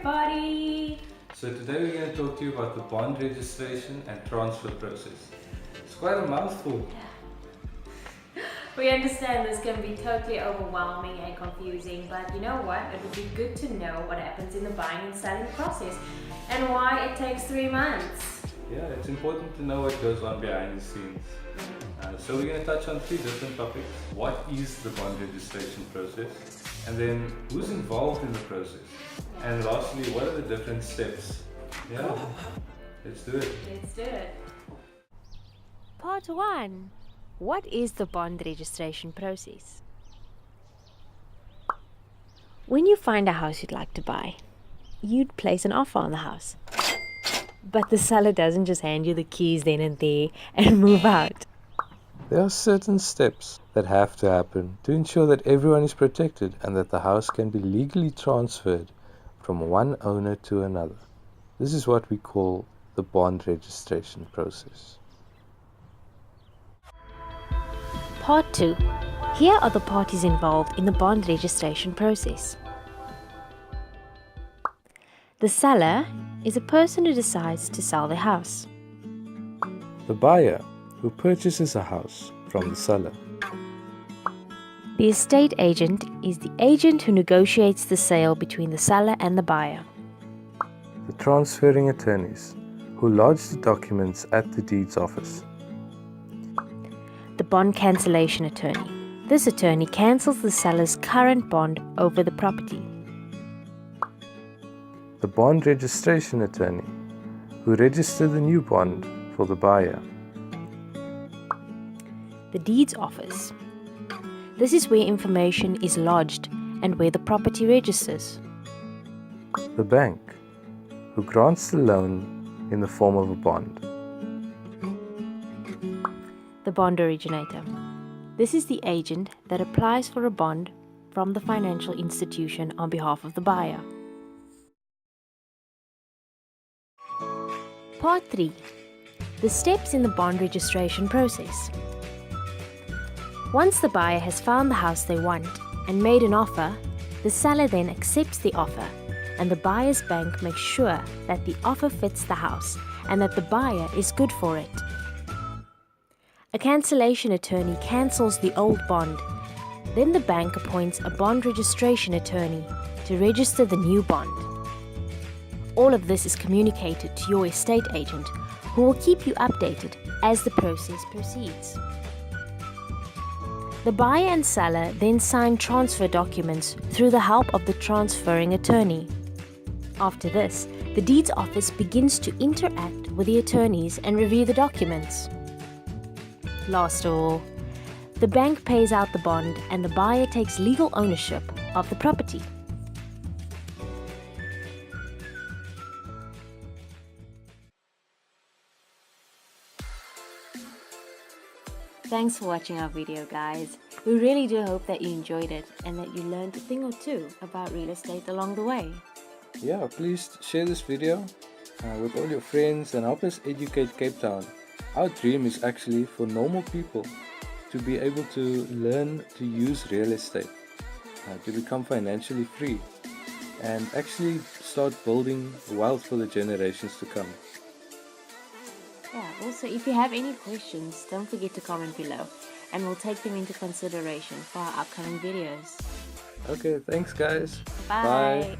everybody! So today we're going to talk to you about the bond registration and transfer process. It's quite a mouthful. We understand this can be totally overwhelming and confusing, but you know what? It would be good to know what happens in the buying and selling process and why it takes 3 months. Yeah, it's important to know what goes on behind the scenes. So we're going to touch on 3 different topics. What is the bond registration process? And then who's involved in the process? And lastly, what are the different steps? Yeah, let's do it. Let's do it. Part 1. What is the bond registration process? When you find a house you'd like to buy, you'd place an offer on the house. But the seller doesn't just hand you the keys then and there and move out. There are certain steps that have to happen to ensure that everyone is protected and that the house can be legally transferred from one owner to another. This is what we call the bond registration process. Part 2. Here are the parties involved in the bond registration process. The seller is a person who decides to sell their house. The buyer, who purchases a house from the seller. The estate agent is the agent who negotiates the sale between the seller and the buyer. The transferring attorneys, who lodge the documents at the deeds office. The bond cancellation attorney. This attorney cancels the seller's current bond over the property. The bond registration attorney, who registers the new bond for the buyer. The deeds office. This is where information is lodged and where the property registers. The bank, who grants the loan in the form of a bond. The bond originator. This is the agent that applies for a bond from the financial institution on behalf of the buyer. Part 3. The steps in the bond registration process. Once the buyer has found the house they want and made an offer, the seller then accepts the offer and the buyer's bank makes sure that the offer fits the house and that the buyer is good for it. A cancellation attorney cancels the old bond. Then the bank appoints a bond registration attorney to register the new bond. All of this is communicated to your estate agent, who will keep you updated as the process proceeds. The buyer and seller then sign transfer documents through the help of the transferring attorney. After this, the deeds office begins to interact with the attorneys and review the documents. Last of all, the bank pays out the bond and the buyer takes legal ownership of the property. Thanks for watching our video, guys. We really do hope that you enjoyed it and that you learned a thing or two about real estate along the way. Yeah, please share this video with all your friends and help us educate Cape Town. Our dream is actually for normal people to be able to learn to use real estate, to become financially free and actually start building wealth for the generations to come. Yeah, also if you have any questions, don't forget to comment below and we'll take them into consideration for our upcoming videos. Okay, thanks guys. Bye.